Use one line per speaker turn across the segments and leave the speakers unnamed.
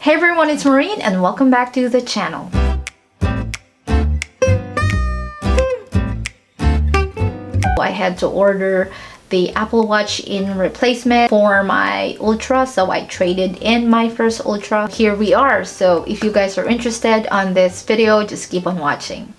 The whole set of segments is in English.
Hey everyone, it's Maureen and welcome back to the channel. I had to order the Apple Watch in replacement for my Ultra, so I traded in my first Ultra. Here we are. So if you guys are interested on this video, just keep on watching.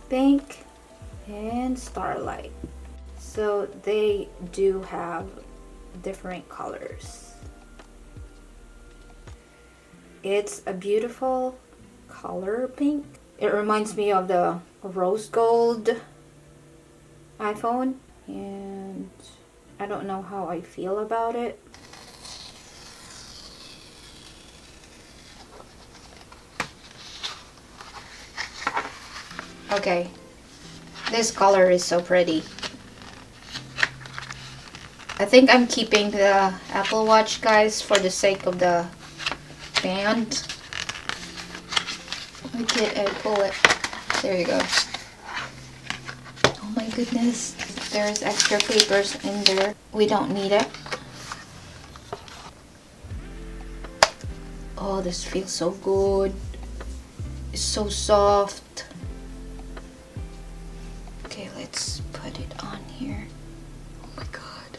Pink and Starlight. So they do have different colors. It's a beautiful color, pink. It reminds me of the rose gold iPhone, and I don't know how I feel about it. Okay, this color is so pretty. I think I'm keeping the Apple Watch, guys, for the sake of the band. Why did I pull it? There you go. Oh my goodness. There's extra papers in there. We don't need it. Oh, this feels so good. It's so soft. Okay, let's put it on here. Oh my god.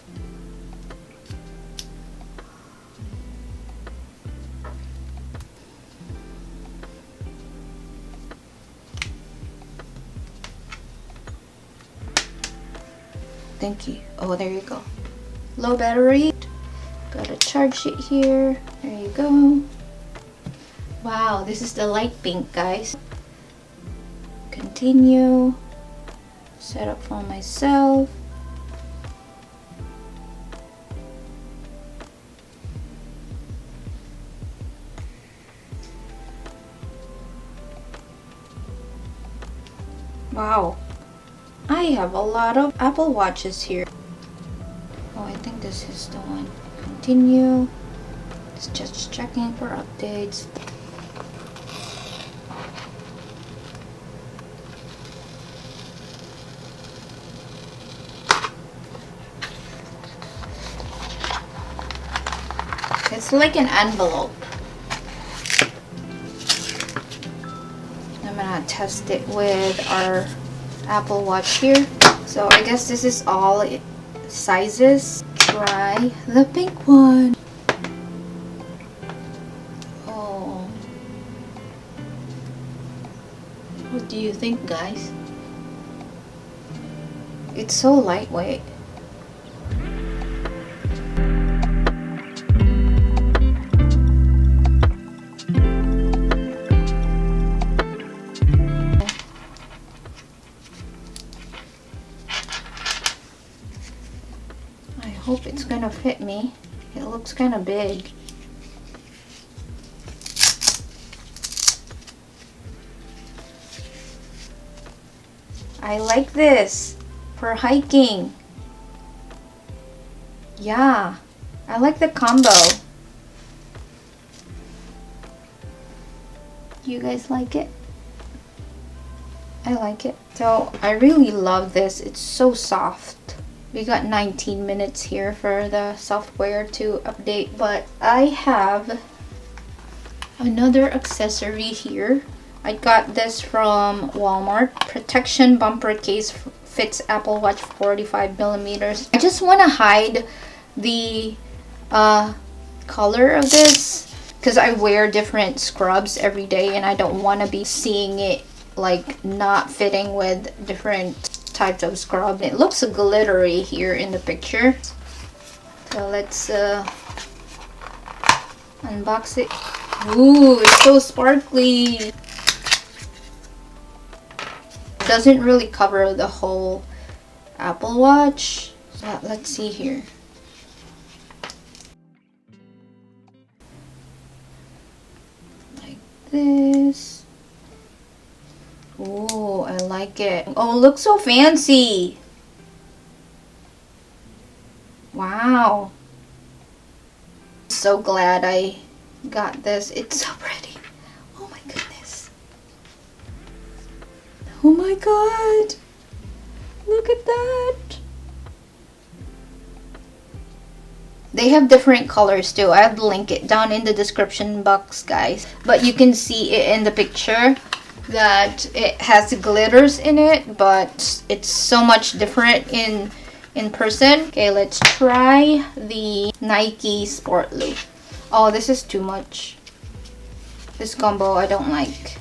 Thank you. Oh, there you go. Low battery. Gotta charge it here. There you go. Wow, this is the light pink, guys. Continue. Set up for myself. Wow, I have a lot of Apple Watches here. Oh, I think this is the one. Continue. It's just checking for updates. It's like an envelope. I'm gonna test it with our Apple Watch here. So I guess this is all sizes. Try the pink one. Oh. What do you think, guys? It's so lightweight. gonna fit me. It looks kind of big. I like this for hiking. Yeah, I like the combo. You guys like it? I like it. So I really love this. It's so soft. We got 19 minutes here for the software to update, but I have another accessory here. I got this from Walmart. Protection bumper case fits Apple Watch 45 millimeters. I just want to hide the color of this because I wear different scrubs every day and I don't want to be seeing it like not fitting with different types of scrub. It looks glittery here in the picture. So let's unbox it. Ooh, it's so sparkly. It doesn't really cover the whole Apple Watch. So let's see here. Like this. Oh, I like it. Oh, it looks so fancy. Wow. So glad I got this. It's so pretty. Oh my goodness. Oh my god. Look at that. They have different colors too. I'll link it down in the description box, guys. But you can see it in the picture that it has glitters in it, but it's so much different in person. Okay, let's try the Nike Sport Loop. Oh, this is too much. This combo I don't like.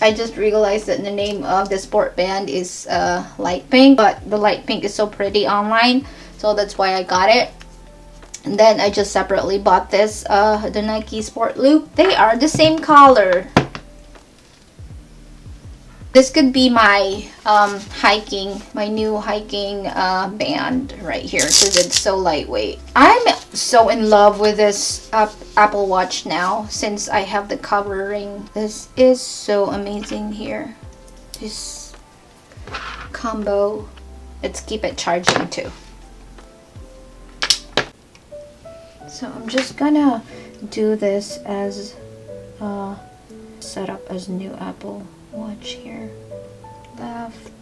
I just realized that the name of the sport band is light pink, but the light pink is so pretty online, so that's why I got it. And then I just separately bought this, the Nike Sport Loop. They are the same color. This could be my my new hiking band right here because it's so lightweight. I'm so in love with this Apple Watch now since I have the covering. This is so amazing here. This combo. Let's keep it charging too. So I'm just gonna do this as set up as new Apple Watch here. Left.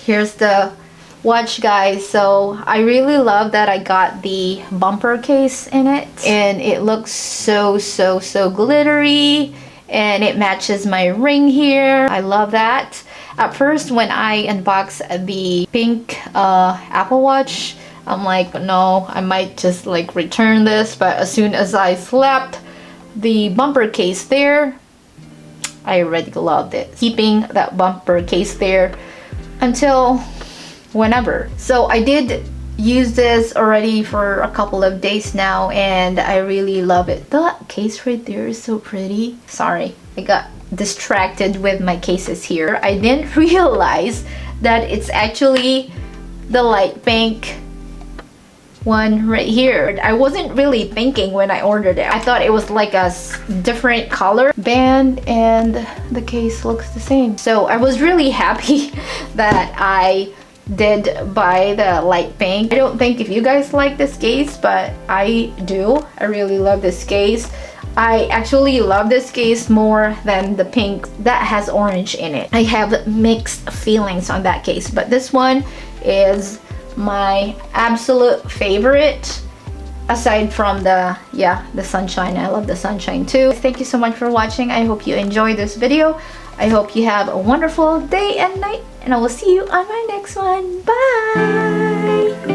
Here's the watch, guys. So I really love that I got the bumper case in it, and it looks so glittery, and it matches my ring here. I love that. At first when I unboxed the pink Apple Watch, I'm like, no, I might just like return this, but as soon as I slapped the bumper case there, I already loved it. Keeping that bumper case there until whenever. So I did use this already for a couple of days now, and I really love it. The case right there is so pretty. Sorry, I got distracted with my cases here. I didn't realize that it's actually the light pink one right here. I wasn't really thinking when I ordered it. I thought it was like a different color band, and the case looks the same. So I was really happy that I did buy the light pink. I don't think if you guys like this case, but I do. I really love this case. I actually love this case more than the pink that has orange in it. I have mixed feelings on that case, but this one is my absolute favorite, aside from the sunshine. I love the sunshine too. Thank you so much for watching. I hope you enjoyed this video. I hope you have a wonderful day and night, and I will see you on my next one. Bye.